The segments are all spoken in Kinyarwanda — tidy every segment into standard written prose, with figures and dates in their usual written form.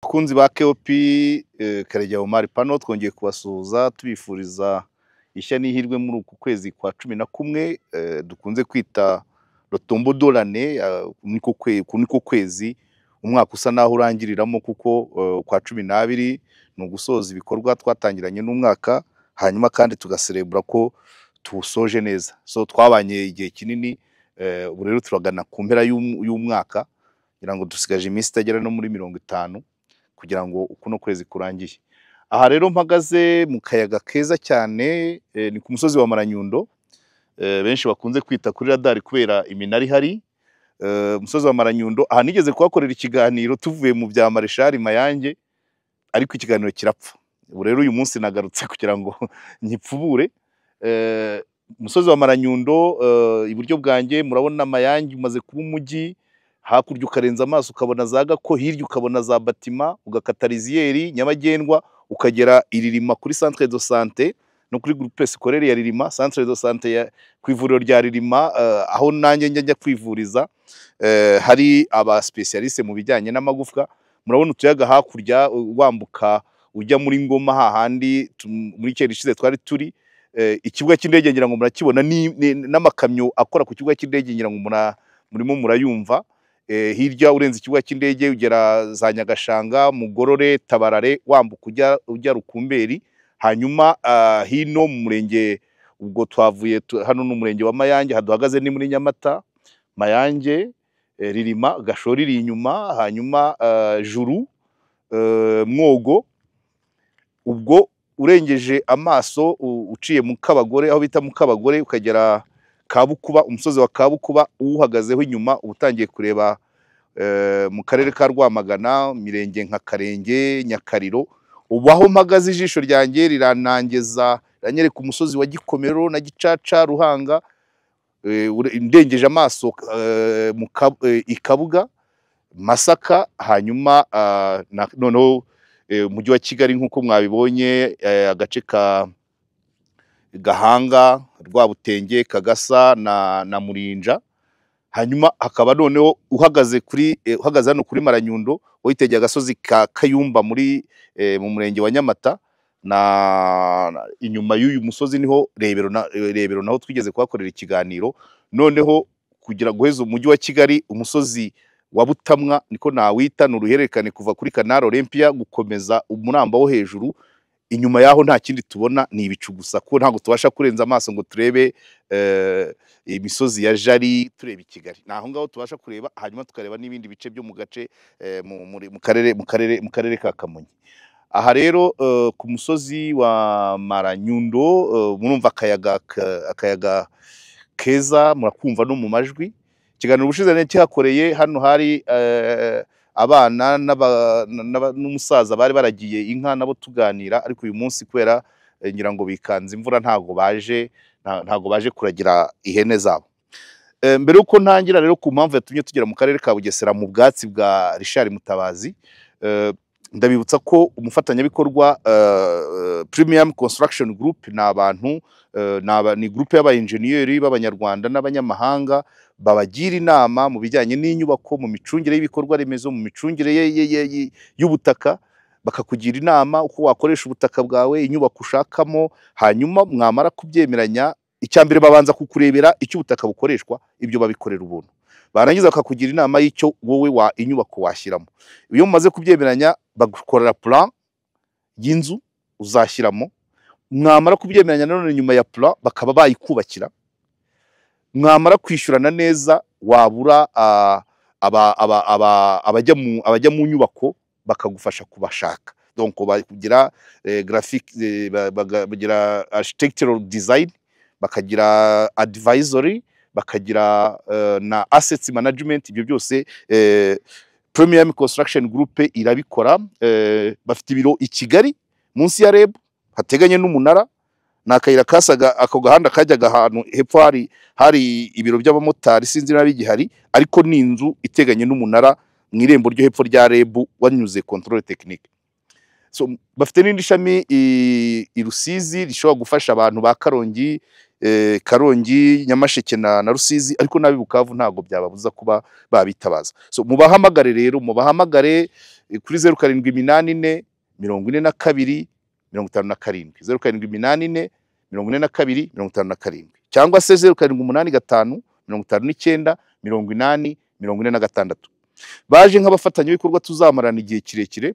Bakunzi ba KOP Karegeya Omar Pano twongeye kubasuhuza tubifuriza ishya n'ihirwe muri uku kwezi kwa 11 dukunze kwita Rotombo Dorane niko kwezi umwaka usa naho urangiriramo kuko kwa 12 no gusoza ibikorwa twatangiranye n'umwaka hanyuma kandi tugaserebura ko tusoje neza. So twabanye igihe kinini ubu rero turagana ku mpera y'umwaka kugira ngo dusigaje iminsi itagera no muri 50 kugira ngo ukuno kwezi kurangiye. Aha rero mpagaze mu kayaga keza cyane ni ku musozi wa Maranyundo, benshi bakunze kwita kuri radari kubera iminara ihari. Umusozi wa Maranyundo aha nigeze kuhakorera ikiganiro tuvuye mu bya Marshal Mayange ariko ikiganiro kirapfa. Ubu rero uyu munsi nagarutse kugira ngo nkipfubure. Umusozi wa Maranyundo iburyo bwanjye murabona Mayange umaze kuba umujyi, hakurya ukarenza amaso ukabona za Gako, hirya ukabona za Batima, ugakata Riziyeri Nyabagendwa ukagera Iririma kuri Centre de Santé no kuri Groupe Scolaire ya Ririma, Centre de Santé ya kwivuriro rya Ririma, aho nanjye njya kwivuriza. Hari aba specialiste mu bijyanye n'amagufwa. Murabona utuyaga hakurya wambuka ujya muri Ngoma hahandi muri cyeri ishize twari turi. Ikibuga cy'indege ngira ngo murakibona n'amakamyo akora ku kibuga cy'indege ngira ngo murimo murayumva. Hirya urenze ikibuga cy'indege ugera za Nyagashanga, Mugorore, Tabarare, wambuka ujya Rukumberi. Hanyuma hino mu murenge ubwo twavuye hano n'umurenge wa Mayange, haduhagaze ni muri Nyamata, Mayange, Ririma, Gashori iri inyuma, hanyuma Juru, Mwogo. Ubwo urengeje amaso uciye mu Kabagore, aho bita mu Kabagore, ukagera Kabukuba, umusozi wa Kabukuba uhagazeho inyuma ubutangiye kureba mu karere ka Rwamagana, mirenge nka Karenge, Nyakariro. Ubaho mpagaze ijisho ryanjye riranangeza ranyereka umusozi wa Gikomero na Gicaca, Ruhanga. Ndengeje amaso Ikabuga, Masaka, hanyuma noneho umujyi wa Kigali nk'uko mwabibonye, agace ka Gahanga, Rwabutenge, Kagasa na Murinja. Hanyuma hakaba noneho uhagaze hano kuri Maranyundo witegeye agasozi ka Kayumba muri mu murenge wa Nyamata, na inyuma y'uyu musozi niho Rebero naho twigeze kuhakorera ikiganiro. Noneho kugira guheza umujyi wa Kigali, umusozi wa Butamwa niko nawita, n'uruhererekane kuva kuri Canal Olympia gukomeza umuramba wo hejuru. Inyuma yaho nta kindi tubona ni ibicu gusa, ko ntabwo tubasha kurenza amaso ngo turebe imisozi ya Jari tureba Kigali. Naho ngaho tubasha kureba, hanyuma tukareba n'ibindi bice byo mu gace mu karere ka Kamonyi. Aha rero ku musozi wa Maranyundo murumva akayaga keza, murakumva no mu majwi. Ikiganiro ubushize cyakoreye hano hari abana n'umusaza bari baragiye inka nabo tuganira, ariko uyu munsi kwera ngira ngo bikanze imvura ntago baje kuragira ihene zabo. Mbere uko ntangira rero ku mpamvu yatumye tugera mu karere ka Bugesera mu bwatsi bwa Richard Mutabazi, ndabibutsa ko umufatanyabikorwa Premium Construction Group ni groupe y'abaenjeniyeri b'abanyarwanda n'abanyamahanga babagira inama mu bijyanye n'inyubako, mu micungire y'ibikorwa remezo, mu micungire y'ubutaka. Bakakugira inama uko wakoresha ubutaka bwawe, inyubako ushakamo, hanyuma mwamara kubyemeranya, icyambere babanza kukurebera icyo ubutaka bukoreshwa, ibyo babikorera ubuntu. Barangiza bakakugira inama y'icyo wowe inyubako washyiramo. Iyo mumaze kubyemeranya bagukorera plan y'inzu uzashyiramo. Mwamara kubyemeranya none nyuma ya plan bakaba bayikubakira. Mwamara kwishyurana neza, wabura abajya mu nyubako bakagufasha kubashaka. Donc bagira bagira architectural design, bakagira advisory, bakagira na assets management. Ibyo byose Premium Construction Group irabikora. Bafite ibiro i Kigali munsi ya REB hateganye n'umunara, nakayira kasaga ako gahanda kajyaga ahantu hepfo hari ibiro by'abamotari sinzi nabi gihari, ariko ni inzu iteganye n'umunara mu irembo ryo hepfo rya REB wanyuze control technique. So bafite n'indi shami i Rusizi rishobora gufasha abantu ba Karongi, Karongi, Nyamasheke na Rusizi, ariko n'ab'i Bukavu ntabwo byababuza kuba babitabaza. So mubahamagare rero, mubahamagare kuri 0784 42 57, 0784 42 57, cyangwa se 0785 59 80 46. Baje nk'abafatanyabikorwa tuzamarana igihe kirekire,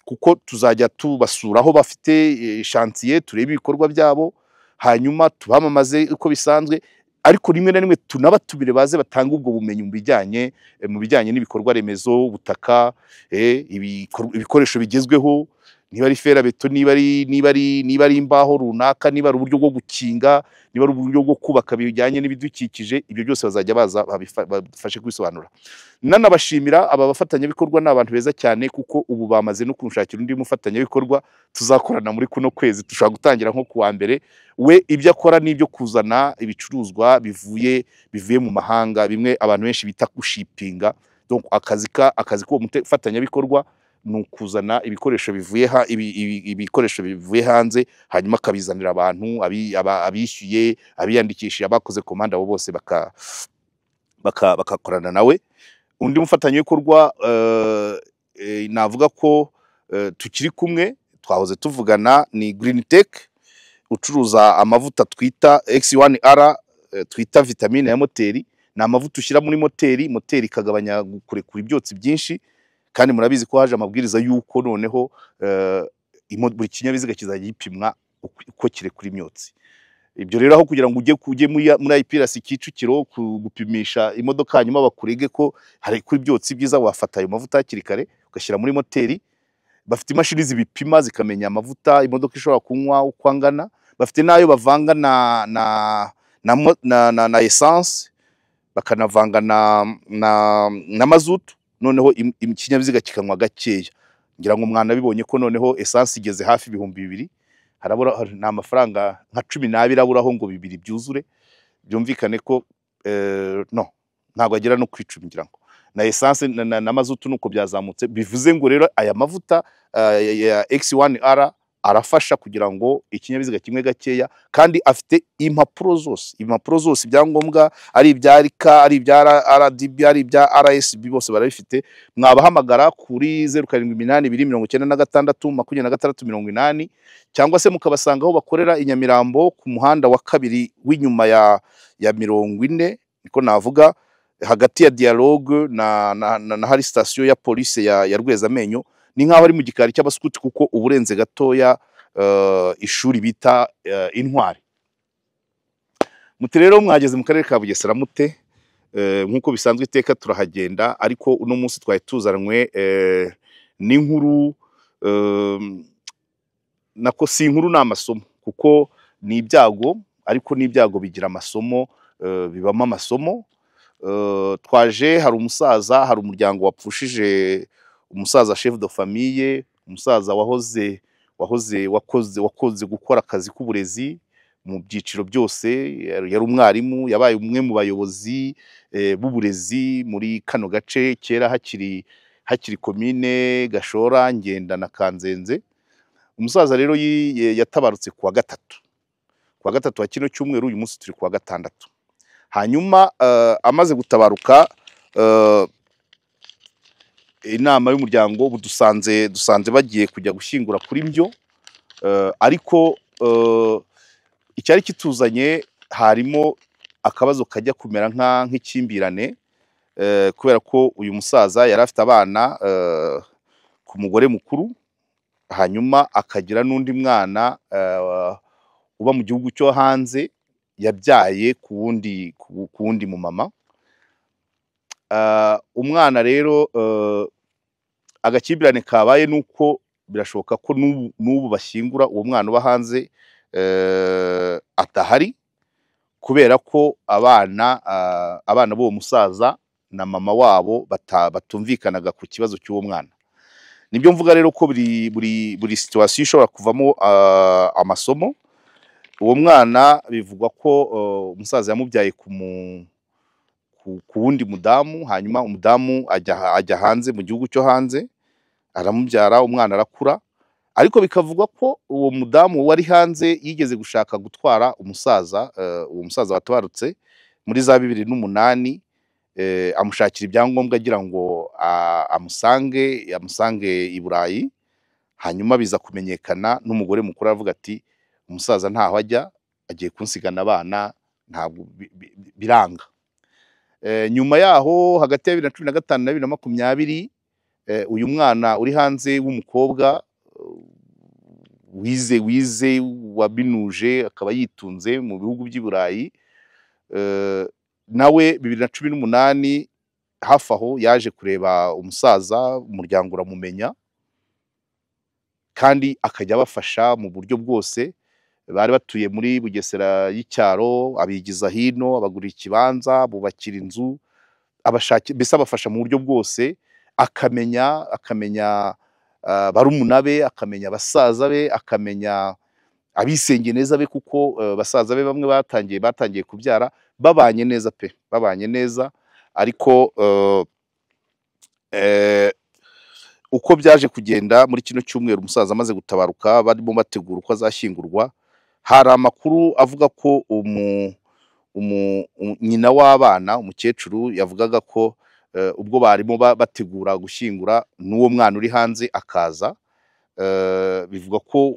kuko tuzajya tubasura aho bafite chantier, turebe ibikorwa byabo, hanyuma tubamamaze uko bisanzwe, ariko rimwe na rimwe tunabatumire baze batanga ubwo bumenyi mu bijyanye n'ibikorwa remezo, ubutaka, ibikoresho bigezweho, niba ari ferabeto, niba ari imbaho runaka, niba ari uburyo bwo gukinga, niba ari uburyo bwo kubaka bijyanye n'ibidukikije, ibyo byose bazajya baza babifashe kubisobanura. Nanabashimira aba bafatanyabikorwa, ni abantu beza cyane, kuko ubu bamaze no kunshakira undi mufatanyabikorwa tuzakorana muri kuno kwezi. Dushobora gutangira nko kuwa mbere, we ibyo akora n'ibyo kuzana ibicuruzwa bivuye mu mahanga, bimwe abantu benshi bita gushipinga. Donc akazi k'uwo mufatanyabikorwa ni ukuzana ibikoresho bivuye hanze, hanyuma akabizanira abantu, abishyuye, abiyandikishije, abakoze komanda, abo bose bakakorana nawe. Undi mufatanyabikorwa navuga ko tukiri kumwe, twahoze tuvugana, ni Green Tech, ucuruza amavuta twita X1R, twita vitamine ya moteri. Ni amavuta ushyira muri moteri ikagabanya kurekura ibyotsi byinshi, kandi murabizi ko haje amabwiriza y'uko noneho buri kinyabiziga kizajya gipimwa uko kirekura imyotsi. Ibyo rero aho kugira ngo ujye muri IPRC Kicukiro gupimisha imodoka hanyuma bakurege ko hari kuri ibyotsi, byiza wafata ayo mavuta hakiri kare ugashyira muri moteri. Bafite imashini zibipima zikamenya amavuta imodoka ishobora kunywa uko angana. Bafite n'ayo bavanga na essence, bakanavanga na mazutu, noneho ikinyabiziga kikanywa gakeya. Ngira ngo mwana bibonye ko noneho essence igeze hafi 2000, harabura ni amafaranga nka 12 aburaho ngo 2 byuzure. Byumvikane ko ntabwo agera no kwicuma, ngira ngo na essence na mazutu nuko byazamutse. Bivuze ngo rero aya mavuta ya X1R arafasha kugira ngo ikinyabiziga kimwe gakeya, kandi afite impapuro zose ibyangombwa, ari ibya RICA, ari ibya RDB, ari ibya RSB, bose barabifite. Mwabahamagara kuri 078296 cyangwa se mukabasanga aho bakorera i Nyamirambo ku muhanda wa kabiri w'inyuma ya 40, niko navuga, hagati ya Dialogue na hari station ya police ya Rwezamenyo. Ni nkaho ari mu gikari cy'abaskuti, kuko uburenze gatoya ishuri bita Intwari. Muti rero mwageze mu karere ka Bugesera mute? Nkuko bisanzwe iteka turahagenda, ariko uno munsi twari tuzanwe n'inkuru, nako si inkuru, ni amasomo, kuko ni ibyago, ariko n'ibyago bigira amasomo, bibamo amasomo. Twaje, hari umuryango wapfushije umusaza chef de famille, umusaza wakoze gukora akazi k'uburezi mu byiciro byose. Yari umwarimu, yabaye umwe mu bayobozi b'uburezi muri kano gace, kera hakiri komine Gashora, Ngenda na Kanzenze. Umusaza rero yatabarutse kuwa gatatu wa kino cyumweru. Uyu munsi turi kuwa gatandatu. Hanyuma amaze gutabaruka, inama y'umuryango dusanze bagiye kujya gushyingura kuri byo, ariko icyari kituzanye harimo akabazo kajya kumera nk'ikimbirane, kubera ko uyu musaza yari afite abana ku mugore mukuru, hanyuma akagira n'undi mwana uba mu gihugu cyo hanze, yabyaye ku wundi mu mama. Umwana rero agakimbirane kabaye nuko birashoboka ko n'ubu bashyingura uwo mwana uba hanze atahari, kubera ko abana b'uwo musaza na mama wabo batumvikanaga ku kibazo cy'uwo mwana. Nibyo mvuga rero ko buri situation ishobora kuvamo amasomo. Uwo mwana bivugwa ko umusaza yamubyaye ku wundi mudamu, hanyuma umudamu ajya hanze mu gihugu cyo hanze, aramubyara, umwana arakura, ariko bikavugwa ko uwo mudamu wari hanze yigeze gushaka gutwara umusaza, uwo musaza watabarutse muri za 2008, amushakira ibyangombwa agira ngo amusange i Burayi, hanyuma biza kumenyekana n'umugore mukuru aravuga ati umusaza ntaho ajya, agiye kunsigana abana, ntabwo biranga. Nyuma yaho hagati ya 2015 na 2020, uyu mwana uri hanze w'umukobwa wize wabinuje akaba yitunze mu bihugu by'i Burayi, nawe 2018 hafi aho yaje kureba umusaza, umuryango uramumenya kandi akajya abafasha mu buryo bwose. Bari batuye muri Bugesera y'icyaro, abigiza hino, abagurira ikibanza, bubakira inzu, mbese abafasha mu buryo bwose, akamenya barumuna be, akamenya basaza be, akamenya abisengeneza be, kuko basaza be bamwe batangiye kubyara, babanye neza pe, babanye neza. Ariko uko byaje kugenda muri kino cyumweru umusaza amaze gutabaruka, barimo bategura uko azashyingurwa, hari amakuru avuga ko nyina w'abana, umukecuru, yavugaga ko ubwo barimo bategura gushyingura n'uwo mwana uri hanze akaza, bivuga ko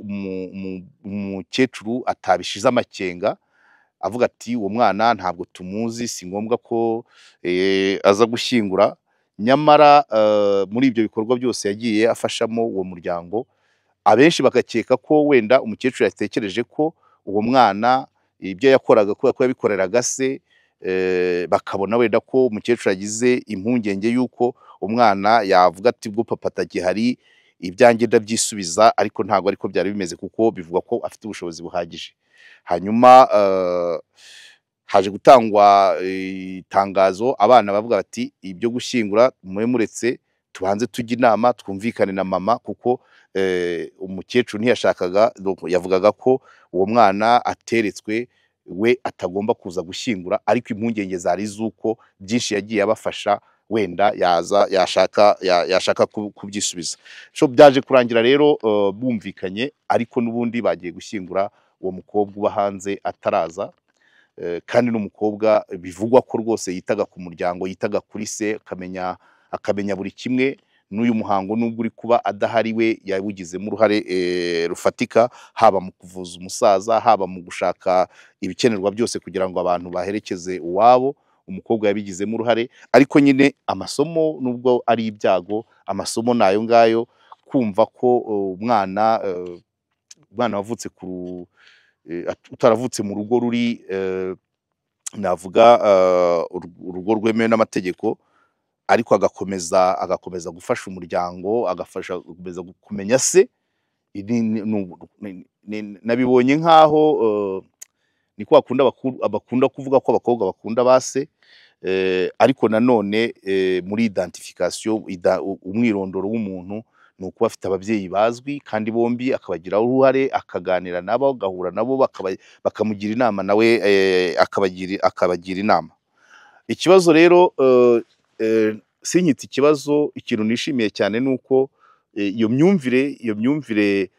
umukecuru atabishize amakenga, avuga ati uwo mwana ntabwo tumuzi, si ngombwa ko aza gushyingura. Nyamara muri ibyo bikorwa byose yagiye afashamo uwo muryango, abenshi bagakeka ko wenda umukecuru yatekereje ko uwo mwana ibyo yakoraga kubera ko yabikoreraga se, bakabona wenda ko umukecuru agize impungenge y'uko umwana yavuga ati ubwo papa atagihari ibyanjye ndabyisubiza, ariko ntabwo ariko byari bimeze, kuko bivuga ko afite ubushobozi buhagije. Hanyuma haje gutangwa itangazo, abana bavuga bati ibyo gushyingura mube muretse tubanze tujye inama, twumvikane na mama, kuko umukecuru ntiyashakaga, yavugaga ko uwo mwana ateretswe, we atagomba kuza gushyingura, ariko impungenge zari z'uko byinshi yagiye abafasha, wenda yashaka kubyisubiza. So byaje kurangira rero bumvikanye, ariko n'ubundi bagiye gushyingura uwo mukobwa uba hanze ataraza, kandi n'umukobwa bivugwa ko rwose yitaga ku muryango, yitaga kuri se, akamenya buri kimwe. N'uyu muhango nubwo uri kuba adahari, we yawugizemo uruhare rufatika, haba mu kuvuza umusaza, haba mu gushaka ibikenerwa byose kugira ngo abantu baherekeze uwabo. Umukobwa yabigizemo uruhare, ariko nyine amasomo nubwo ari ibyago, amasomo nayo ngayo, kumva ko umwana wavutse utaravutse mu rugo ruri, navuga urugo rwemewe n'amategeko, ariko agakomeza gufasha umuryango, agakomeza kumenya se. Nabibonye nk'aho ni ko bakunda kuvuga ko abakobwa bakunda ba se, ariko nanone muri identification, umwirondoro w'umuntu ni ukuba afite ababyeyi bazwi, kandi bombi akabagiraho uruhare, akaganira nabo, agahura nabo, bakamugira inama, nawe akabagira inama. Ikibazo rero sinyita ikibazo, ikintu nishimiye cyane ni uko iyo myumvire,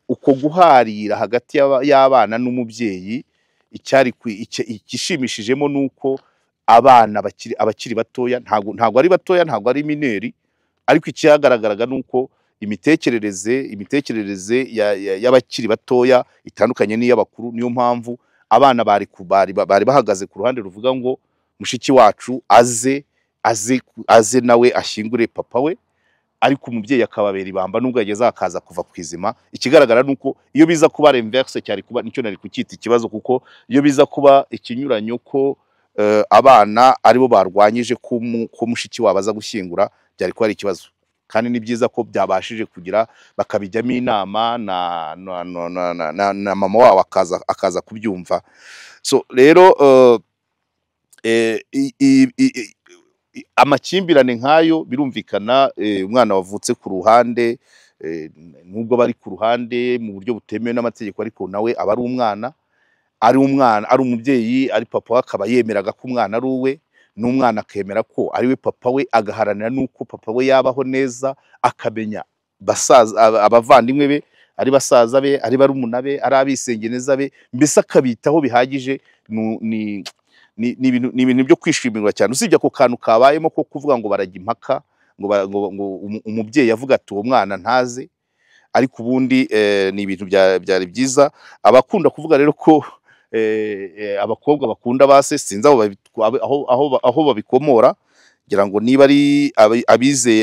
uko guharira hagati y'abana n'umubyeyi, igishimishijemo ni uko abana abakiri batoya, ntabwo ari batoya, ntabwo ari mineri, ariko icyagaragaraga ni uko imitekerereze y'abakiri batoya itandukanye n'iy'abakuru. Niyo mpamvu abana bari bahagaze ku ruhande ruvuga ngo mushiki wacu aze nawe ashyingure papa we, ariko umubyeyi akababera ibamba nubwo yageze akaza kuva ku izima. Ikigaragara ni uko iyo biza kuba reverse, cyari kuba nicyo nari kucyita ikibazo, kuko iyo biza kuba ikinyuranyo ko abana aribo barwanyije ko mushiki wabo aza gushyingura, byari kuba ari ikibazo. Kandi ni byiza ko byabashije kugira bakabijyamo inama na mama wabo akaza kubyumva. So rero amakimbirane nk'ayo birumvikana, umwana wavutse ku ruhande, nubwo bari ku ruhande mu buryo butemewe n'amategeko, ariko nawe aba ari umwana, ari umubyeyi, ari papa we, akaba yemeraga ko umwana ari uwe, n'umwana akemera ko ari we papa we, agaharanira n'uko papa we yabaho neza, akamenya abavandimwe be, ari basaza be, ari barumuna be, ari abisengeneza be, mbese akabitaho bihagije. Ni ibintu byo kwishimirwa cyane, usibye ako kantu kabayemo ko kuvuga ngo barajya impaka ngo umubyeyi yavuga ati uwo mwana ntaze, ariko ubundi ni ibintu byari byiza. Abakunda kuvuga rero ko abakobwa bakunda base, sinzi aho babikomora, ngira ngo niba ari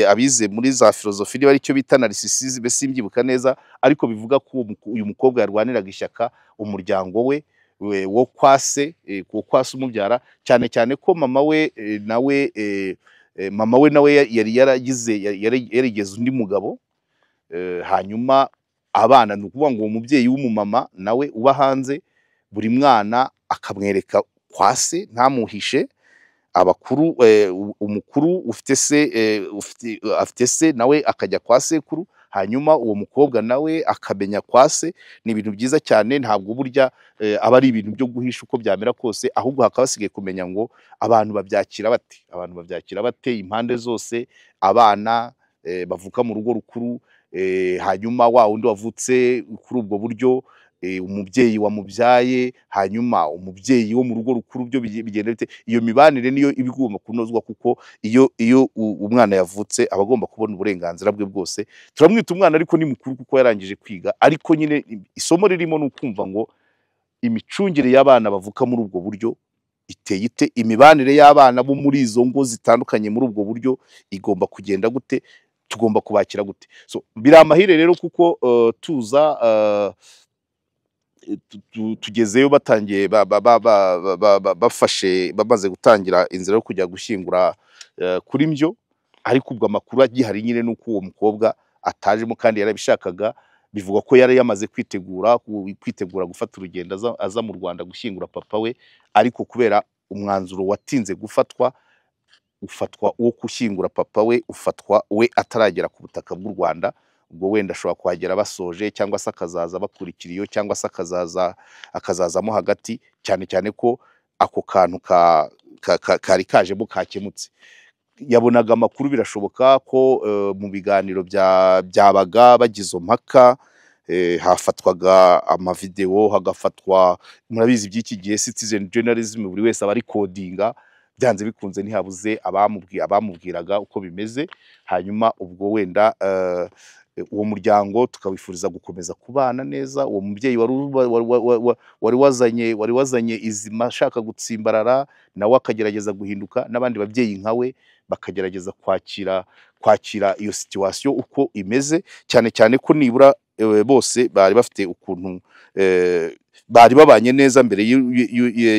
abize muri za filozofi, niba ari cyo bita narcissisme, simbyibuka neza, ariko bivuga ko uyu mukobwa yarwaniraga ishyaka umuryango we wo kwase umubyara, cyane cyane ko mama we nawe yari yarigeze undi mugabo. Hanyuma abana, ni ukuvuga ngo uwo mubyeyi w'umumama nawe uba hanze, buri mwana akamwereka kwa se ntamuhishe. Abakuru, umukuru afite se nawe akajya kwa sekuru, hanyuma uwo mukobwa nawe akamenya kwa se. Ni ibintu byiza cyane, ntabwo burya aba ari ibintu byo guhisha uko byamera kose, ahubwo hakaba hasigaye kumenya ngo abantu babyakira bate impande zose. Abana bavuka mu rugo rukuru, hanyuma wa wundi wavutse kuri ubwo buryo, umubyeyi wamubyaye, hanyuma umubyeyi wo mu rugo rukuru, byo bigenda bite. Iyo mibanire niyo iba igomba kunozwa, kuko iyo umwana yavutse aba agomba kubona uburenganzira bwe bwose. Turamwita umwana ariko ni mukuru kuko yarangije kwiga, ariko nyine isomo ririmo ni ukumva ngo imicungire y'abana bavuka muri ubwo buryo iteye ite, imibanire y'abana bo muri izo ngo zitandukanye muri ubwo buryo igomba kugenda gute, tugomba kubakira gute. So biri amahire rero kuko tuza tugezeyo batangiye bafashe, bamaze gutangira inzira yo kujya gushyingura kuri Mbyo, ariko ubwo amakuru agihari nyine nuko uwo mukobwa atajemo kandi yarabishakaga. Bivuga ko yari yamaze kwitegura gufata urugendo aza mu Rwanda gushyingura papa we, ariko kubera umwanzuro watinze ufatwa uwo gushyingura papa we, ufatwa we ataragera ku butaka bw'u Rwanda. Ubwo wenda ashobora kuhagera basoje, cyangwa se akazaza bakurikira iyo, cyangwa se akazazamo hagati, cyane cyane ko ako kantu kari kajemo kakemutse. Yabonaga amakuru, birashoboka ko mu biganiro byabaga bagize mpaka, hafatwaga amavideo, hagafatwa, murabizi by'iki gihe citizen journalism, buri wese aba ari codinga, byanze bikunze ntihabuze abamubwiraga uko bimeze. Hanyuma ubwo wenda uwo muryango tukawifuriza gukomeza kubana neza. Uwo mubyeyi wari wazanye izima ashaka gutsimbarara, nawe akagerageza guhinduka, n'abandi babyeyi nkawe bakagerageza kwakira iyo situation uko imeze, cyane cyane ko nibura bose bari bafite ukuntu bari babanye neza mbere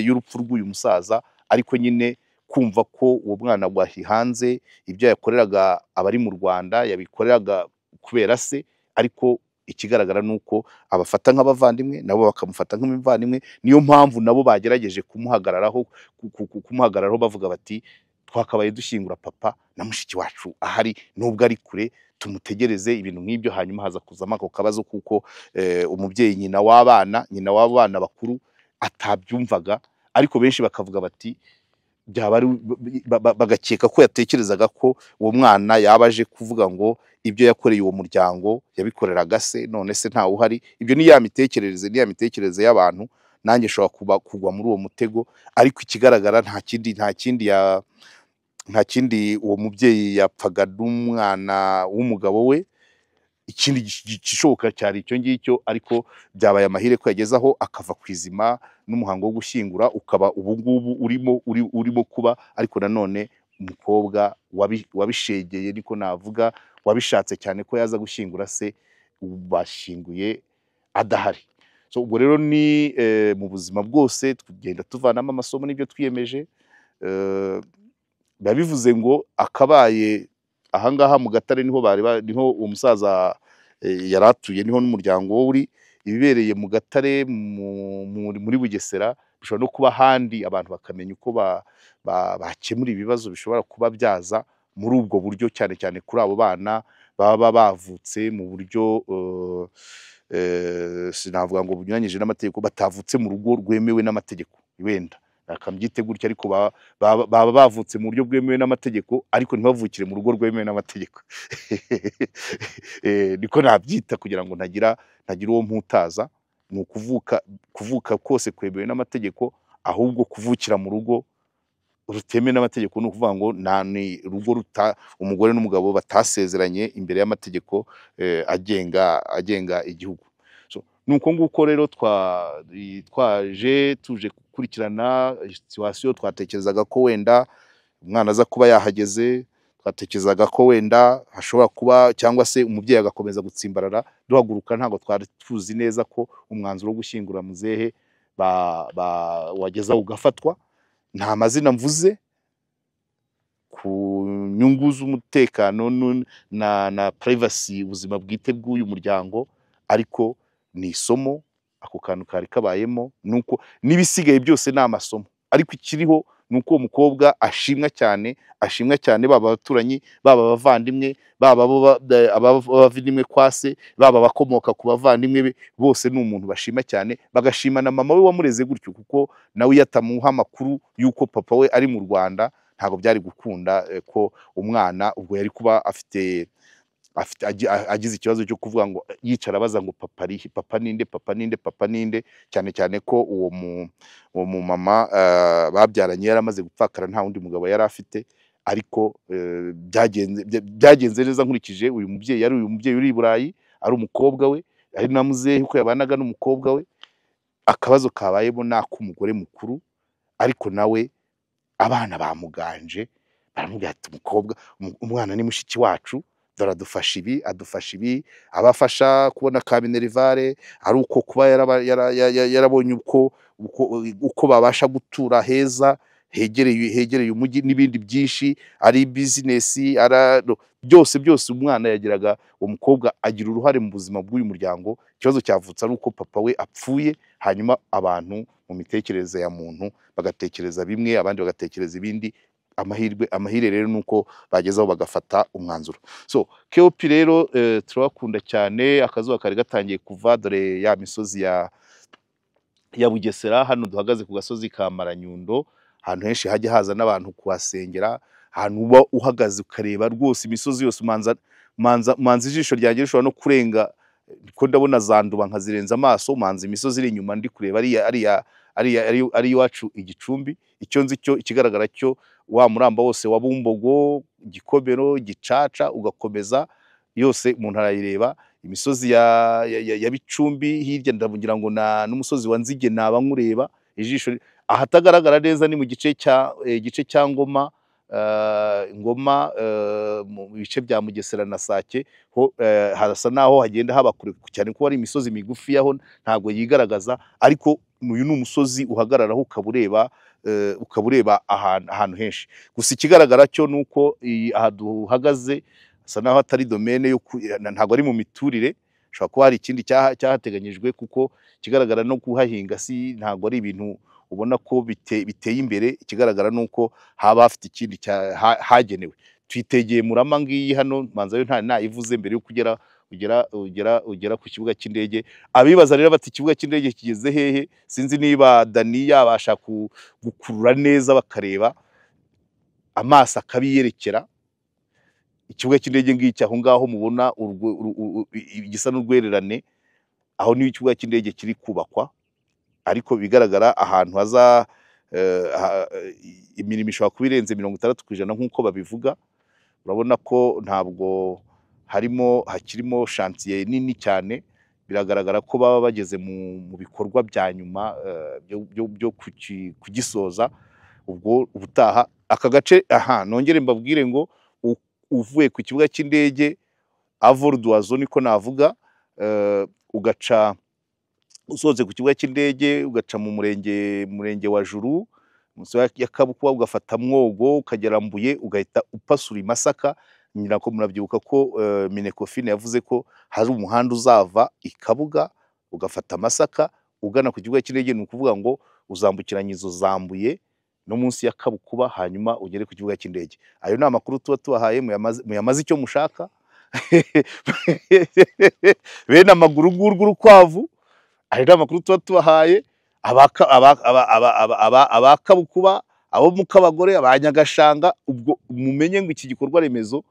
y'urupfu rw'uyu musaza. Ariko nyine kumva ko uwo mwana wahihanze, ibyo yakoreraga abari mu Rwanda yabikoreraga kubera se, ariko ikigaragara nuko abafata nk'abavandimwe, nabo bakamufata nk'umuvandimwe. Niyo mpamvu nabo bagerageje kumuhagararaho bavuga bati twakabaye dushyingura papa na mushiki wacu ahari, nubwo ari kure, tumutegereze. Ibintu nk'ibyo. Hanyuma haza kuzamo ako kabazo kuko umubyeyi, nyina w'abana bakuru, atabyumvaga, ariko benshi bakavuga bati bagakeka ko yatekerezaga ko uwo mwana yabaje kuvuga ngo ibyo yakoreye uwo muryango yabikoreraga se, none se ntawe uhari. Ibyo ni ya mitekerereze y'abantu, nanjye nshobora kugwa muri uwo mutego. Ariko ikigaragara nta kindi uwo mubyeyi yapfaga n'umwana w'umugabo we, ikindi gishoboka cyari icyo ngicyo. Ariko byabaye amahire ko yageze aho akava ku izima, n'umuhango wo gushyingura ukaba ubu ngubu urimo kuba. Ariko nanone umukobwa wabishegeye, niko navuga, wabishatse cyane ko yaza gushyingura se, bashyinguye adahari. So ubwo rero ni mu buzima bwose tugenda tuvanamo amasomo n'ibyo twiyemeje. Biba bivuze ngo akabaye ahangaha mu Gatare niho uwo musaza yaratuye, niho n'umuryango we uri. Ibibereye mu Gatare muri Bugesera bishobora no kuba ahandi, abantu bakamenya uko bakemura ibibazo bishobora kuba byaza muri ubwo buryo, cyane cyane kuri abo bana baba bavutse mu buryo sinavuga ngo bunyuranyije n'amategeko, batavutse mu rugo rwemewe n'amategeko wenda, akabyite gutya, ariko baba bavutse mu buryo bwemewe n'amategeko ariko ntibavukire mu rugo rwemewe n'amategeko. Niko nabyita kugira ngo ntagira uwo mputaza. Ni kuvuka kose kwemewe n'amategeko, ahubwo kuvukira mu rugo rutemewe n'amategeko ni ukuvuga ngo ni urugo umugore n'umugabo batasezeranye imbere y'amategeko agenga igihugu. Nuko nguko rero tuje gukurikirana situation. Twatekerezaga ko wenda umwana aza kuba yahageze, twatekerezaga ko wenda hashobora kuba cyangwa se umubyeyi agakomeza gutsimbarara. Duhaguruka ntabwo twari tuzi neza ko umwanzuro wo gushyingura muzehe wageza ugafatwa. Nta mazina mvuze ku nyungu z'umutekano na privacy, ubuzima bwite bw'uyu muryango, ariko ni isomo ako kantu kari kabayemo. Nuko n'ibisigaye byose ni amasomo, ariko ikiriho nuko uwo mukobwa ashimwa cyane, baba abaturanyi, baba abavandimwe, baba abavandimwe kwa se, baba abakomoka ku bavandimwe be, bose ni umuntu bashima cyane. Bagashima na mama we wamureze gutyo, kuko nawe yatamuha amakuru yuko papa we ari mu Rwanda, ntabwo byari gukunda ko umwana ubwo yari kuba agize ikibazo cyo kuvuga ngo yicara abaza ngo papa ninde, cyane ko uwo mu mama babyaranye yaramaze gupfakara, nta wundi mugabo yari afite. Ariko byagenze neza nkurikije uyu mubyeyi uri i Burayi, ari umukobwa we, ari na muzehe ko yabanaga n'umukobwa we. Akabazo kabayemo n'ak'umugore mukuru, ariko nawe abana bamuganje baramubwira ati umwana ni mushiki wacu, dore adufasha ibi, abafasha kubona ka minerivare, ari uko kuba yarabonye uko babasha gutura heza hegereye umujyi, n'ibindi byinshi, ari business, byose umwana yagiraga. Uwo mukobwa agira uruhare mu buzima bw'uyu muryango. Ikibazo cyavutse ari uko papa we apfuye, hanyuma abantu mu mitekerereze ya muntu bagatekereza bimwe, abandi bagatekereza ibindi. Amahire rero nuko bagezaho bagafata umwanzuro. KOP rero turabakunda cyane. Akazuba kari gatangiye kuva, dore ya misozi ya Bugesera. Hano duhagaze ku gasozi ka Maranyundo, ahantu henshi hajya haza n'abantu kuhasengera, ahantu uba uhagaze ukareba rwose imisozi yose. Manza ijisho ryanjye rishobora no kurenga, ko ndabona za Nduba nkazirenza amaso. Manza imisozi iri inyuma ndi kureba ari iwacu Igicumbi. Icyo nzi cyo, ikigaragara cyo, wa muramba wose wa Bumbogo, Gikomero, Gicaca, ugakomeza yose umuntu arayireba. Imisozi ya Bicumbi hirya ndavugira ngo n'umusozi wa Nzige naba nkureba ijisho. Ahatagaragara neza ni mu gice cya Ngoma, mu bice bya Mugesera na Sake ho harasa naho hagenda haba kure cyane, ko ari imisozi migufi yaho ntabwo yigaragaza. Ariko uyu ni umusozi uhagararaho ukabureba ahantu henshi. Gusa ikigaragara cyo nuko aha duhagaze asa naho atari domaine ntabwo ari mu miturire. Ushobora kuba hari ikindi cyahateganyijwe, kuko kigaragara no kuhahinga ntabwo ari ibintu ubona ko biteye imbere. Ikigaragara nuko haba hafite ikindi hagenewe. Twitegeye Murama ngiyi hano, manza yo ntayivuze mbere yo ugera ku kibuga cy'indege. Abibaza rero bati ikibuga cy'indege kigeze hehe, sinzi niba Dani yabasha gukurura neza bakareba amaso akabiyerekera. Ikibuga cy'indege ngiki aho ngaho mubona igisa n'urwererane, aho niyo ikibuga cy'indege kiri kubakwa. Ariko bigaragara ahantu haza imirimo ishobora kuba irenze 60% nk'uko babivuga. Urabona ko ntabwo hakirimo chantier nini cyane. Biragaragara ko baba bageze mu bikorwa bya nyuma byo kugisoza. Ubwo ubutaha aka gace nongere mbabwire ngo uvuye ku kibuga cy'indege Avol d'Oiseau niko navuga, ugaca usoze ku kibuga cy'indege ugaca mu murenge wa Juru, munsi ya Kabukuba, ugafata Mwogo ukagera Mbuye, ugahita upasura i Masaka. Nyirako murabyibuka ko Minecofine yavuze ko hari umuhanda uzava i Kabuga ugafata Masaka ugana ku kibuga cy'indege. Ni ukuvuga ngo uzambukiranya izo zambuye no munsi ya Kabukuba, hanyuma ugere ku kibuga cy'indege. Ayo ni amakuru tuba tubahaye, muyamaze icyo mushaka. Bene amaguru nguruguru kwavu, ayo ni amakuru tuba tubahaye. abakabukuba, abo mu Kabagore, abanyagashanga. Ubwo mumenye ngo iki gikorwa remezo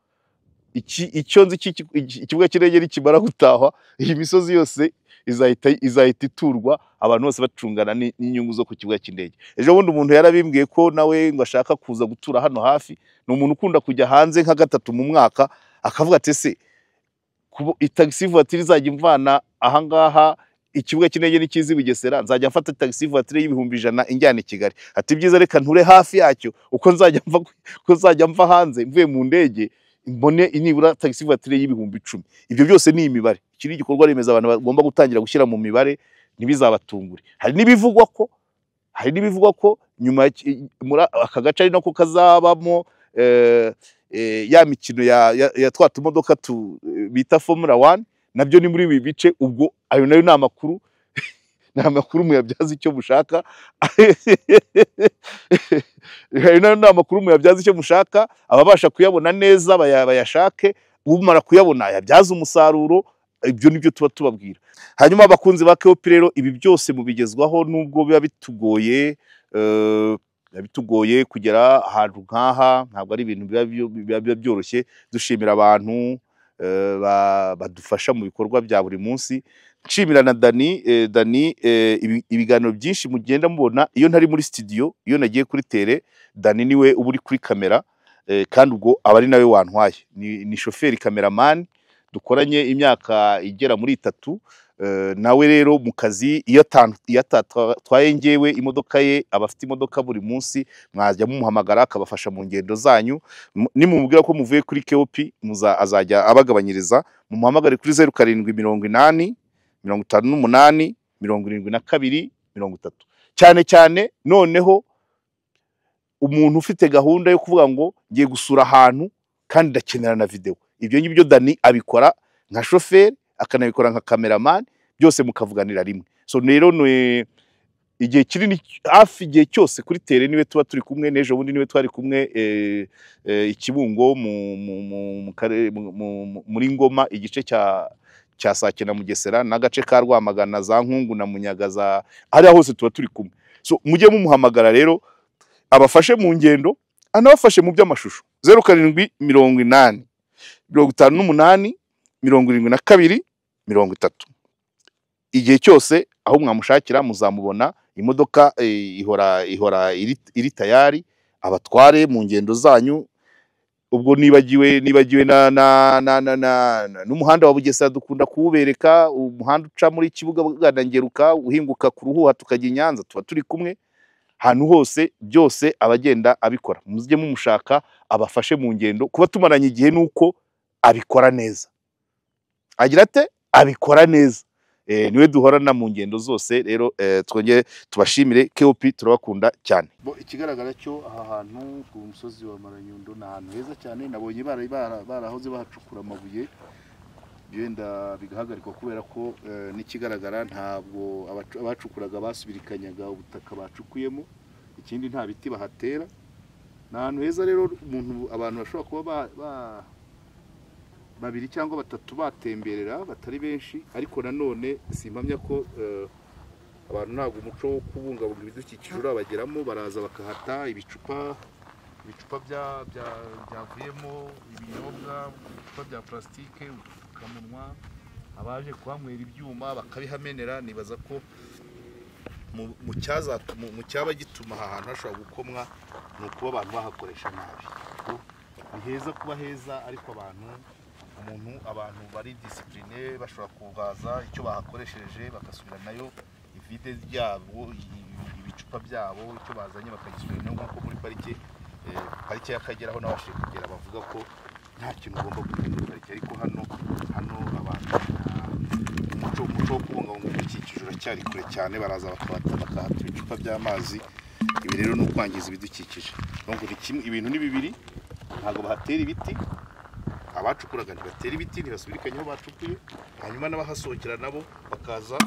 icyo nzi ikibuga cy'indege nikimara gutahwa, iyi misozi yose izahita iturwa, abantu bose bacungana n'inyungu zo ku kibuga cy'indege. Ejo bundi umuntu yarabimbwiye ko nawe ngo ashaka kuza gutura hano hafi. Ni umuntu ukunda kujya hanze nka gatatu mu mwaka, akavuga ati ese taxi voiture izajya imvana ahangaha ikibuga cy'indege n'ikizi Bugesera, nzajya mfata taxi voiture y'ibihumbi 100 injyana i Kigali. Ati byiza reka nture hafi yacyo, uko nzajya mva hanze mvuye mu ndege mbone inibura taxi voiture y'ibihumbi 10. Ibyo byose ni imibare. Iki ni igikorwa remezo abantu bagomba gutangira gushyira mu mibare, ntibizabatungure. Hari n'ibivugwa ko nyuma muri aka gace ari nako kazabamo ya mikino ya twa tumodoka bita Formula 1, nabyo ni muri ibi bice. Ubwo ayo nayo ni amakuru muyabyaza icyo mushaka. Ayo nayo ni amakuru muyabyaza icyo mushaka, ababasha kuyabona neza bayashake, umara kuyabona yabyaza umusaruro. Ibyo nibyo tuba tubabwira. Hanyuma abakunzi ba KOP rero, ibi byose mubigezwaho nubwo biba bitugoye kugera ahantu nk'aha. Ntabwo ari ibintu biba byoroshye. Dushimira abantu badufasha mu bikorwa bya buri munsi. Nshimira na Dani. Ibiganiro byinshi mugenda mubona iyo ntari muri studio, iyo nagiye kuri tele, Dani niwe uba uri kuri kamera, kandi ubwo aba ari nawe wantwaye. Ni shoferi cameraman, dukoranye imyaka igera muri 3. Nawe rero mu kazi iyo atatwaye ngewe imodoka ye, abafite imodoka buri munsi, mwajya mumuhamagara akabafasha mu ngendo zanyu. Nimumubwira ko muvuye kuri KOP azajya abagabanyiriza. Mumuhamagare kuri 0780 58 72 30. Cyane cyane noneho umuntu ufite gahunda yo kuvuga ngo ngiye gusura ahantu kandi ndakenera na video. Ibyo ngibyo Dani abikora nka shoferi, akanabikora nka cameraman, byose mukavuganira rimwe. So rero igihe kinini, hafi igihe cyose kuri tele niwe tuba turi kumwe. N'ejo bundi niwe twari kumwe Ikibungo muri Ngoma, igice cya Sake na Mugesera, n'agace ka Rwamagana, za Nkungu na Munyagaza, hariya hose tuba turi kumwe. So mujye mumuhamagara rero abafashe mu ngendo, anabafashe mu by'amashusho. 0780 58 72 30. Igihe cyose aho mwamushakira muzamubona. Imodoka ihora iri tayari, abatware mu ngendo zanyu. Ubwo nibagiwe n'umuhanda wa Bugesera dukunda kuwubereka, umuhanda uca muri Kibuga Ngeruka uhinguka ku Ruhuha tukajya i Nyanza, tuba turi kumwe. Ahantu hose byose abagenda abikora. Muzye mumushaka abafashe mu ngendo. Kuba tumaranye igihe nuko abikora neza. Agira ate? Abikora neza. Niwe duhorana mu ngendo zose. Rero twongeye tubashimire KOP, turabakunda cyane. Ikigaragara cyo aha hantu ku musozi wa Maranyundo ni ahantu heza cyane. Nabonye barahoze bahacukura amabuye, byenda bigahagarikwa kubera ko n'ikigaragara ntabwo abacukuraga basubirikanyaga ubutaka bacukuyemo. Ikindi nta biti bahatera. Ni ahantu heza rero abantu bashobora kuba babiri cyangwa batatu batemberera, batari benshi. Ariko nanone simpamya ko abantu ntabwo umuco wo kubungabunga ibidukikije urabageramo. Baraza bakahata ibicupa byavuyemo ibinyobwa, ibicupa bya plastike, udupfukamunwa, abaje kuhanywera ibyuma bakabihamenera. Nibaza ko mu cyaba gituma aha hantu hashobora gukomwa ni ukuba abantu bahakoresha nabi. Ni heza kuba heza, ariko abantu bari discipline bashobora kubaza icyo bahakoresheje bagasubira nayo ivide ryabo, ibicupa byabo, icyo bazanye bakagisubira nayo. Nkuko muri parike y'Akagera n'abashije kugera bavuga ko nta kintu ugomba gutera muri parike. Ariko hano abantu umuco wo kubungabunga ibidukikije uracyari kure cyane. Baraza bakahata ibicupa by'amazi. Ibi rero ni ukwangiza ibidukikije. Ibintu ni bibiri. Ntabwo bahatera ibiti, abacukuraga ntibatera ibiti, ntibasubirikanye aho bacukuye. Hanyuma n'abahasohokera nabo bakaza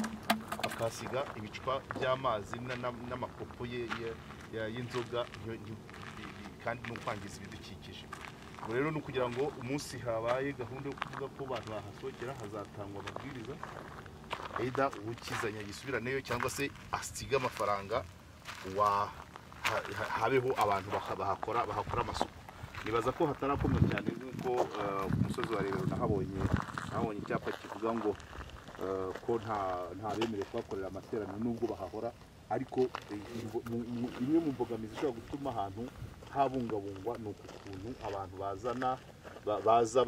bakasiga ibicupa by'amazi n'amakopo y'inzoga, kandi no kwangiza ibidukikije. rero no kugira ngo umunsi habaye gahunda yo kuvuga ko abantu bahasohokera hazatangwa amabwiriza aida ukizanya gisubiraneyo cyangwa se asiga amafaranga habeho abantu bahakora amasuku. Nibaza ko hatarakomwa cyane nk'uko ku musozi wa Rebero nahabonye icyapa kivuga ngo ko nta bemerewe kuhakorera amateraniro nubwo bahahora, ariko imwe mu mbogamizi ishobora gutuma ahantu habungabungwa ni ukuntu abantu baza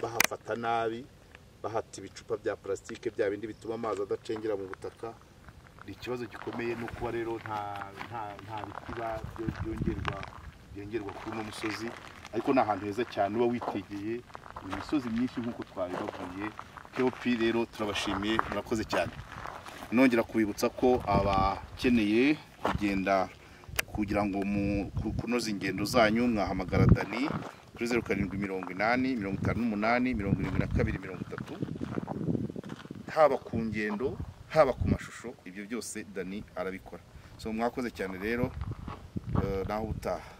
bahafata nabi, bahata ibicupa bya plastique bya bindi bituma amazi adacengera mu butaka. Ikibazo gikomeye no kuba rero nta biti byongerwa kuri uno musozi, ariko ni ahantu heza cyane uba witegeye imisozi myinshi nk'uko twari bavuye. KOP rero turabashimiye, murakoze cyane. Nongera kubibutsa ko abakeneye kugenda kugira ngo kunoza ingendo zanyu mwahamagara Dani kuri 0780 58 72 30, haba ku ngendo haba ku mashusho, ibyo byose Dani arabikora. So mwakoze cyane rero, naho utaha.